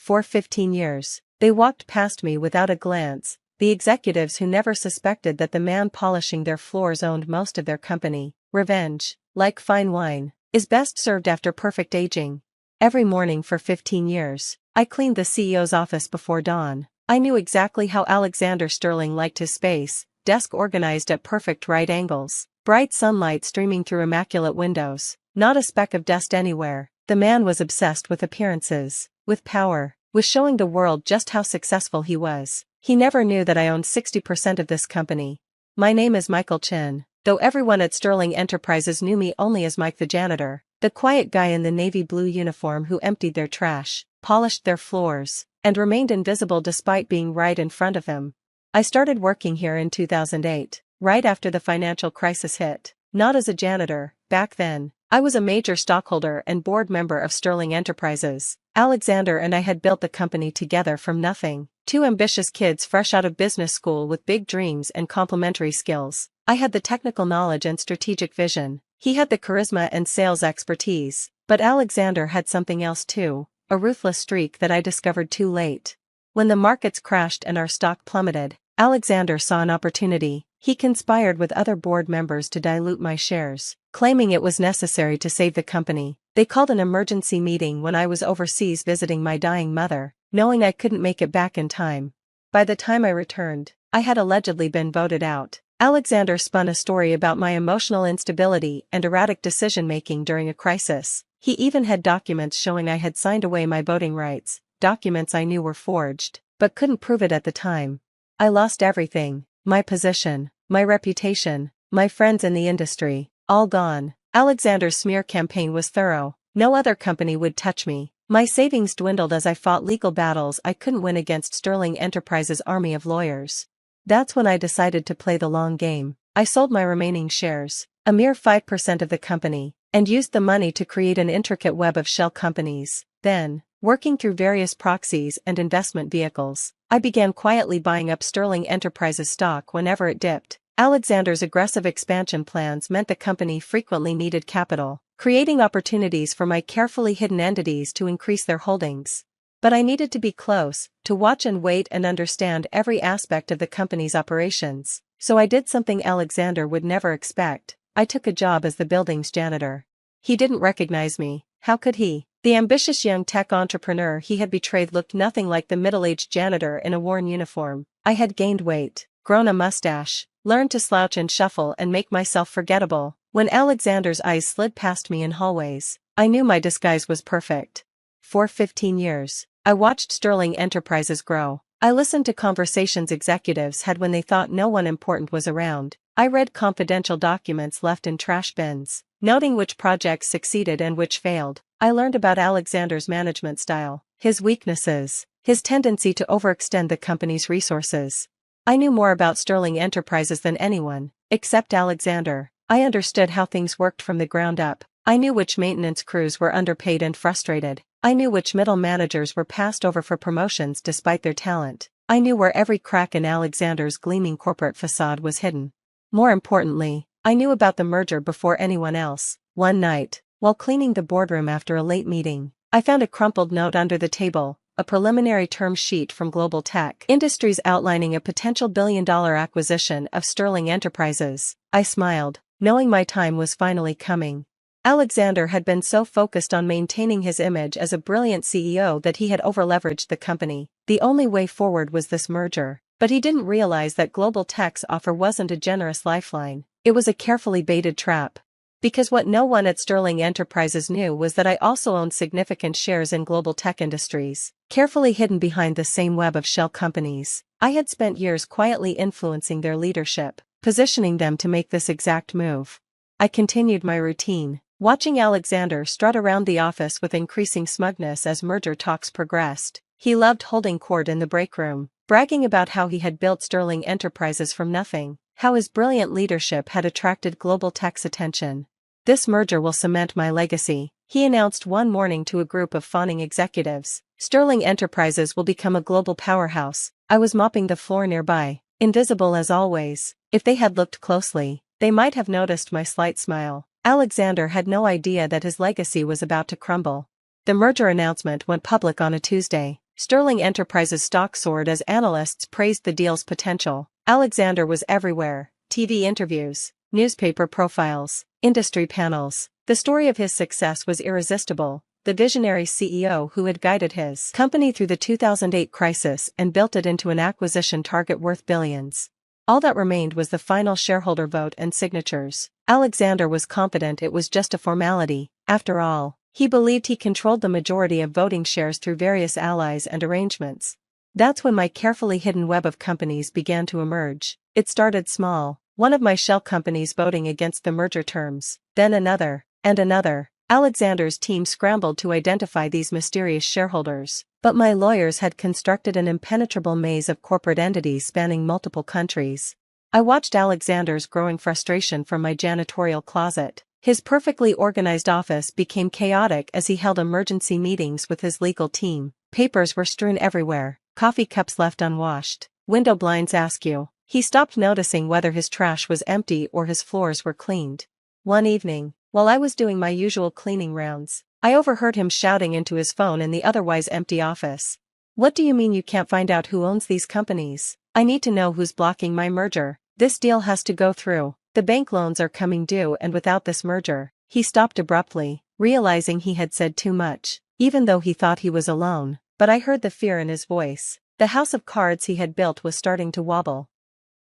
For 15 years, they walked past me without a glance, the executives who never suspected that the man polishing their floors owned most of their company. Revenge, like fine wine, is best served after perfect aging. Every morning for 15 years, I cleaned the CEO's office before dawn. I knew exactly how Alexander Sterling liked his space, desk organized at perfect right angles, bright sunlight streaming through immaculate windows, not a speck of dust anywhere. The man was obsessed with appearances, with power, with showing the world just how successful he was. He never knew that I owned 60% of this company. My name is Michael Chin, though everyone at Sterling Enterprises knew me only as Mike the janitor, the quiet guy in the navy blue uniform who emptied their trash, polished their floors, and remained invisible despite being right in front of him. I started working here in 2008, right after the financial crisis hit. Not as a janitor, back then. I was a major stockholder and board member of Sterling Enterprises. Alexander and I had built the company together from nothing. Two ambitious kids fresh out of business school with big dreams and complementary skills. I had the technical knowledge and strategic vision. He had the charisma and sales expertise. But Alexander had something else too, a ruthless streak that I discovered too late. When the markets crashed and our stock plummeted, Alexander saw an opportunity. He conspired with other board members to dilute my shares, claiming it was necessary to save the company. They called an emergency meeting when I was overseas visiting my dying mother, knowing I couldn't make it back in time. By the time I returned, I had allegedly been voted out. Alexander spun a story about my emotional instability and erratic decision-making during a crisis. He even had documents showing I had signed away my voting rights, documents I knew were forged, but couldn't prove it at the time. I lost everything. My position, my reputation, my friends in the industry, all gone. Alexander's smear campaign was thorough. No other company would touch me. My savings dwindled as I fought legal battles I couldn't win against Sterling Enterprises' army of lawyers. That's when I decided to play the long game. I sold my remaining shares, a mere 5% of the company, and used the money to create an intricate web of shell companies. Then, working through various proxies and investment vehicles, I began quietly buying up Sterling Enterprises stock whenever it dipped. Alexander's aggressive expansion plans meant the company frequently needed capital, creating opportunities for my carefully hidden entities to increase their holdings. But I needed to be close, to watch and wait and understand every aspect of the company's operations. So I did something Alexander would never expect. I took a job as the building's janitor. He didn't recognize me. How could he? The ambitious young tech entrepreneur he had betrayed looked nothing like the middle-aged janitor in a worn uniform. I had gained weight, grown a mustache, learned to slouch and shuffle and make myself forgettable. When Alexander's eyes slid past me in hallways, I knew my disguise was perfect. For 15 years, I watched Sterling Enterprises grow. I listened to conversations executives had when they thought no one important was around. I read confidential documents left in trash bins, noting which projects succeeded and which failed. I learned about Alexander's management style, his weaknesses, his tendency to overextend the company's resources. I knew more about Sterling Enterprises than anyone, except Alexander. I understood how things worked from the ground up. I knew which maintenance crews were underpaid and frustrated. I knew which middle managers were passed over for promotions despite their talent. I knew where every crack in Alexander's gleaming corporate facade was hidden. More importantly, I knew about the merger before anyone else. One night, while cleaning the boardroom after a late meeting, I found a crumpled note under the table, a preliminary term sheet from Global Tech Industries outlining a potential billion-dollar acquisition of Sterling Enterprises. I smiled, knowing my time was finally coming. Alexander had been so focused on maintaining his image as a brilliant CEO that he had overleveraged the company. The only way forward was this merger. But he didn't realize that Global Tech's offer wasn't a generous lifeline. It was a carefully baited trap. Because what no one at Sterling Enterprises knew was that I also owned significant shares in Global Tech Industries, carefully hidden behind the same web of shell companies. I had spent years quietly influencing their leadership, positioning them to make this exact move. I continued my routine, watching Alexander strut around the office with increasing smugness as merger talks progressed. He loved holding court in the break room, bragging about how he had built Sterling Enterprises from nothing, how his brilliant leadership had attracted Global Tech's attention. "This merger will cement my legacy," he announced one morning to a group of fawning executives. "Sterling Enterprises will become a global powerhouse." I was mopping the floor nearby, invisible as always. If they had looked closely, they might have noticed my slight smile. Alexander had no idea that his legacy was about to crumble. The merger announcement went public on a Tuesday. Sterling Enterprises stock soared as analysts praised the deal's potential. Alexander was everywhere: TV interviews, newspaper profiles, industry panels. The story of his success was irresistible. The visionary CEO who had guided his company through the 2008 crisis and built it into an acquisition target worth billions. All that remained was the final shareholder vote and signatures. Alexander was confident it was just a formality. After all, he believed he controlled the majority of voting shares through various allies and arrangements. That's when my carefully hidden web of companies began to emerge. It started small, one of my shell companies voting against the merger terms, then another, and another. Alexander's team scrambled to identify these mysterious shareholders, but my lawyers had constructed an impenetrable maze of corporate entities spanning multiple countries. I watched Alexander's growing frustration from my janitorial closet. His perfectly organized office became chaotic as he held emergency meetings with his legal team. Papers were strewn everywhere, coffee cups left unwashed, window blinds askew. He stopped noticing whether his trash was empty or his floors were cleaned. One evening, while I was doing my usual cleaning rounds, I overheard him shouting into his phone in the otherwise empty office. "What do you mean you can't find out who owns these companies? I need to know who's blocking my merger. This deal has to go through. The bank loans are coming due, and without this merger..." He stopped abruptly, realizing he had said too much, even though he thought he was alone. But I heard the fear in his voice. The house of cards he had built was starting to wobble.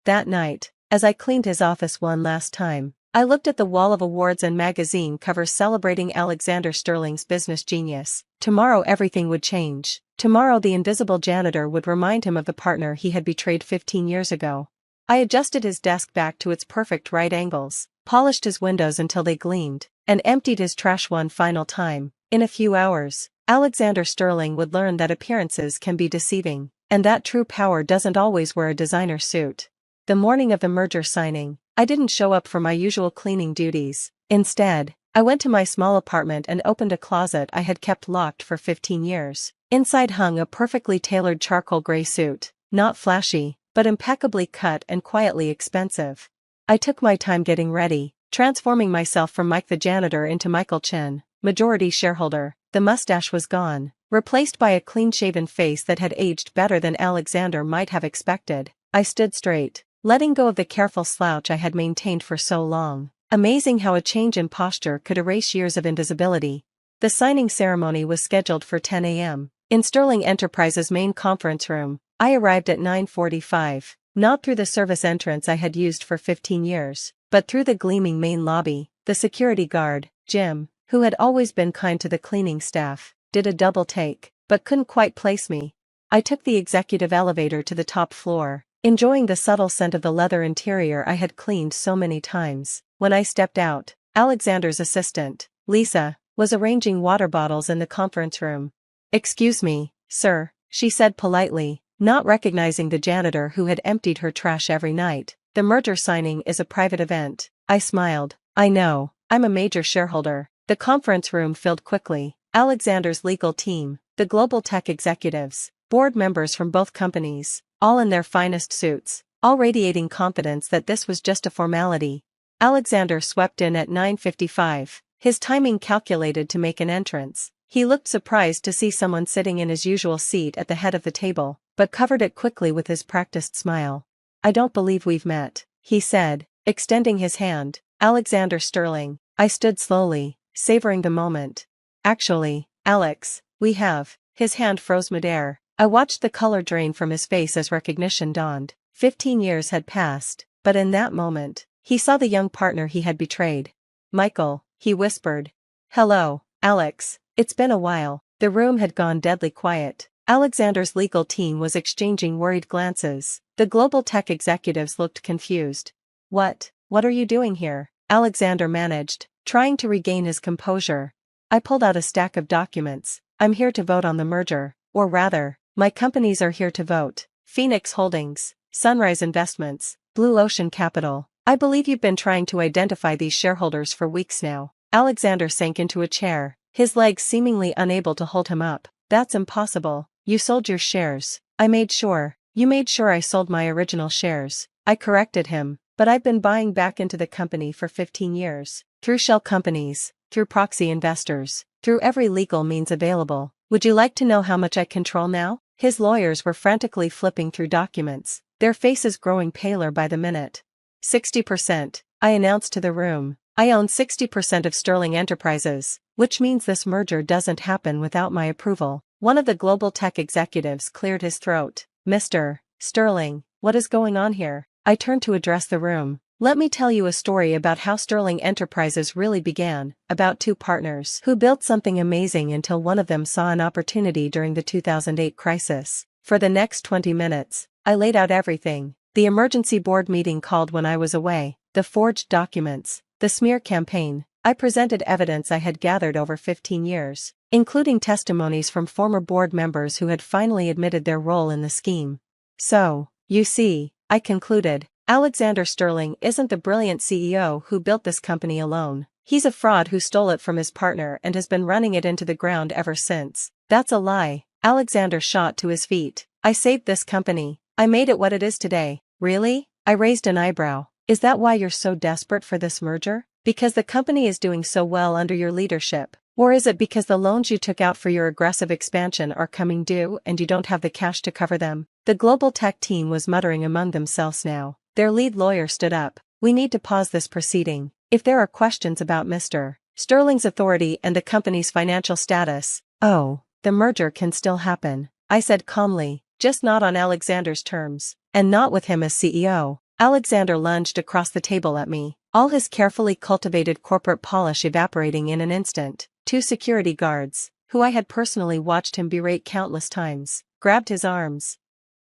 That night, as I cleaned his office one last time, I looked at the wall of awards and magazine covers celebrating Alexander Sterling's business genius. Tomorrow everything would change. Tomorrow the invisible janitor would remind him of the partner he had betrayed 15 years ago. I adjusted his desk back to its perfect right angles, polished his windows until they gleamed, and emptied his trash one final time. In a few hours, Alexander Sterling would learn that appearances can be deceiving, and that true power doesn't always wear a designer suit. The morning of the merger signing, I didn't show up for my usual cleaning duties. Instead, I went to my small apartment and opened a closet I had kept locked for 15 years. Inside hung a perfectly tailored charcoal gray suit, not flashy, but impeccably cut and quietly expensive. I took my time getting ready, transforming myself from Mike the janitor into Michael Chen, majority shareholder. The mustache was gone, replaced by a clean-shaven face that had aged better than Alexander might have expected. I stood straight, letting go of the careful slouch I had maintained for so long. Amazing how a change in posture could erase years of invisibility. The signing ceremony was scheduled for 10 a.m. in Sterling Enterprises' main conference room. I arrived at 9:45, not through the service entrance I had used for 15 years, but through the gleaming main lobby. The security guard, Jim, who had always been kind to the cleaning staff, did a double take, but couldn't quite place me. I took the executive elevator to the top floor, enjoying the subtle scent of the leather interior I had cleaned so many times. When I stepped out, Alexander's assistant, Lisa, was arranging water bottles in the conference room. "Excuse me, sir," she said politely, not recognizing the janitor who had emptied her trash every night. "The merger signing is a private event." I smiled. "I know, I'm a major shareholder." The conference room filled quickly. Alexander's legal team, the global tech executives, board members from both companies, all in their finest suits, all radiating confidence that this was just a formality. Alexander swept in at 9:55, his timing calculated to make an entrance. He looked surprised to see someone sitting in his usual seat at the head of the table, but covered it quickly with his practiced smile. "I don't believe we've met," he said, extending his hand. "Alexander Sterling." I stood slowly, savoring the moment. "Actually, Alex, we have." His hand froze midair. I watched the color drain from his face as recognition dawned. 15 years had passed, but in that moment, he saw the young partner he had betrayed. "Michael," he whispered. "Hello, Alex, it's been a while." The room had gone deadly quiet. Alexander's legal team was exchanging worried glances. The global tech executives looked confused. What are you doing here?" Alexander managed, trying to regain his composure. "I pulled out a stack of documents. I'm here to vote on the merger, or rather, my companies are here to vote. Phoenix Holdings, Sunrise Investments, Blue Ocean Capital. I believe you've been trying to identify these shareholders for weeks now." Alexander sank into a chair, his legs seemingly unable to hold him up. "That's impossible. You sold your shares." You made sure I sold my original shares." I corrected him. "But I've been buying back into the company for 15 years. Through shell companies, through proxy investors, through every legal means available." Would you like to know how much I control now? His lawyers were frantically flipping through documents, their faces growing paler by the minute. 60%, I announced to the room. I own 60% of Sterling Enterprises, which means this merger doesn't happen without my approval. One of the global tech executives cleared his throat. Mr. Sterling, what is going on here? I turned to address the room. Let me tell you a story about how Sterling Enterprises really began, about two partners who built something amazing until one of them saw an opportunity during the 2008 crisis. For the next 20 minutes, I laid out everything. The emergency board meeting called when I was away, the forged documents, the smear campaign. I presented evidence I had gathered over 15 years, including testimonies from former board members who had finally admitted their role in the scheme. So, you see, I concluded, Alexander Sterling isn't the brilliant CEO who built this company alone. He's a fraud who stole it from his partner and has been running it into the ground ever since. That's a lie. Alexander shot to his feet. I saved this company. I made it what it is today. Really? I raised an eyebrow. Is that why you're so desperate for this merger? Because the company is doing so well under your leadership? Or is it because the loans you took out for your aggressive expansion are coming due and you don't have the cash to cover them? The global tech team was muttering among themselves now. Their lead lawyer stood up. We need to pause this proceeding. If there are questions about Mr. Sterling's authority and the company's financial status, the merger can still happen, I said calmly, just not on Alexander's terms, and not with him as CEO. Alexander lunged across the table at me, all his carefully cultivated corporate polish evaporating in an instant. Two security guards, who I had personally watched him berate countless times, grabbed his arms.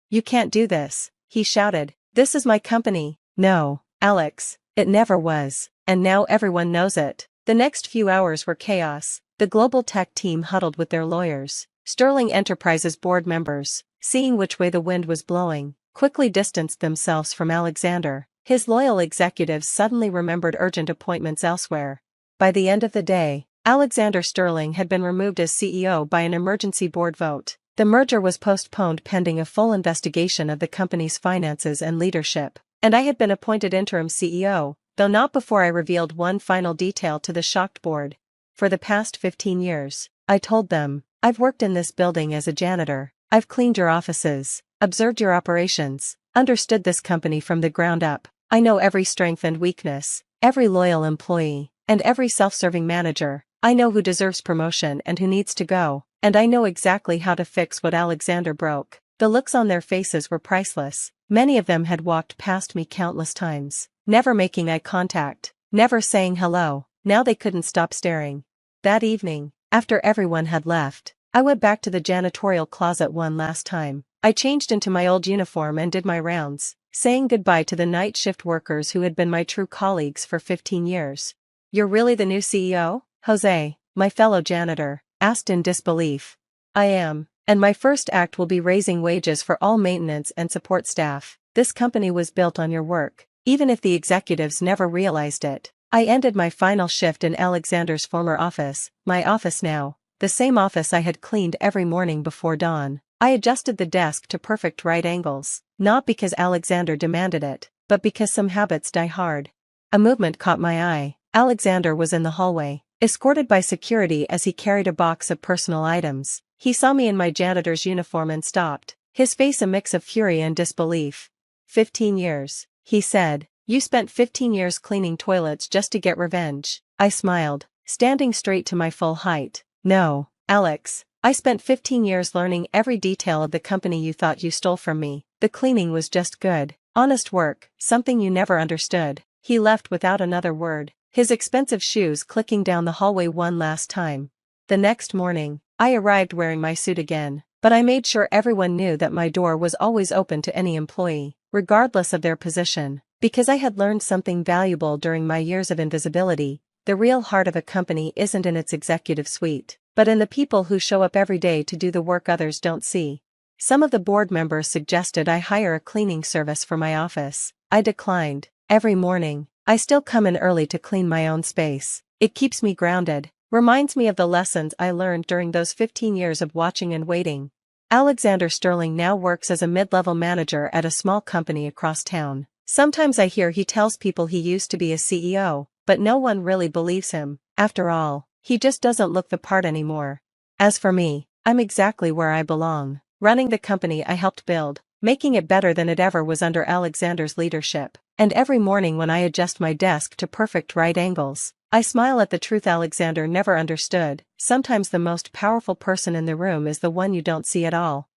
You can't do this, he shouted. This is my company. No, Alex, it never was, and now everyone knows it. The next few hours were chaos. The global tech team huddled with their lawyers. Sterling Enterprises board members, seeing which way the wind was blowing, quickly distanced themselves from Alexander. His loyal executives suddenly remembered urgent appointments elsewhere. By the end of the day, Alexander Sterling had been removed as CEO by an emergency board vote. The merger was postponed pending a full investigation of the company's finances and leadership, and I had been appointed interim CEO, though not before I revealed one final detail to the shocked board. For the past 15 years, I told them, I've worked in this building as a janitor. I've cleaned your offices, observed your operations, understood this company from the ground up. I know every strength and weakness, every loyal employee, and every self-serving manager. I know who deserves promotion and who needs to go, and I know exactly how to fix what Alexander broke. The looks on their faces were priceless. Many of them had walked past me countless times, never making eye contact, never saying hello. Now they couldn't stop staring. That evening, after everyone had left, I went back to the janitorial closet one last time. I changed into my old uniform and did my rounds, saying goodbye to the night shift workers who had been my true colleagues for 15 years. You're really the new CEO? Jose, my fellow janitor, asked in disbelief. I am, and my first act will be raising wages for all maintenance and support staff. This company was built on your work, even if the executives never realized it. I ended my final shift in Alexander's former office, my office now, the same office I had cleaned every morning before dawn. I adjusted the desk to perfect right angles, not because Alexander demanded it, but because some habits die hard. A movement caught my eye. Alexander was in the hallway, escorted by security as he carried a box of personal items. He saw me in my janitor's uniform and stopped, his face a mix of fury and disbelief. 15 years, he said. You spent 15 years cleaning toilets just to get revenge. I smiled, standing straight to my full height. No, Alex, I spent 15 years learning every detail of the company you thought you stole from me. The cleaning was just good, honest work, something you never understood. He left without another word, his expensive shoes clicking down the hallway one last time. The next morning, I arrived wearing my suit again, but I made sure everyone knew that my door was always open to any employee, regardless of their position. Because I had learned something valuable during my years of invisibility, the real heart of a company isn't in its executive suite, but in the people who show up every day to do the work others don't see. Some of the board members suggested I hire a cleaning service for my office. I declined. Every morning, I still come in early to clean my own space. It keeps me grounded, reminds me of the lessons I learned during those 15 years of watching and waiting. Alexander Sterling now works as a mid-level manager at a small company across town. Sometimes I hear he tells people he used to be a CEO, but no one really believes him. After all, he just doesn't look the part anymore. As for me, I'm exactly where I belong, running the company I helped build, making it better than it ever was under Alexander's leadership. And every morning when I adjust my desk to perfect right angles, I smile at the truth Alexander never understood. Sometimes the most powerful person in the room is the one you don't see at all.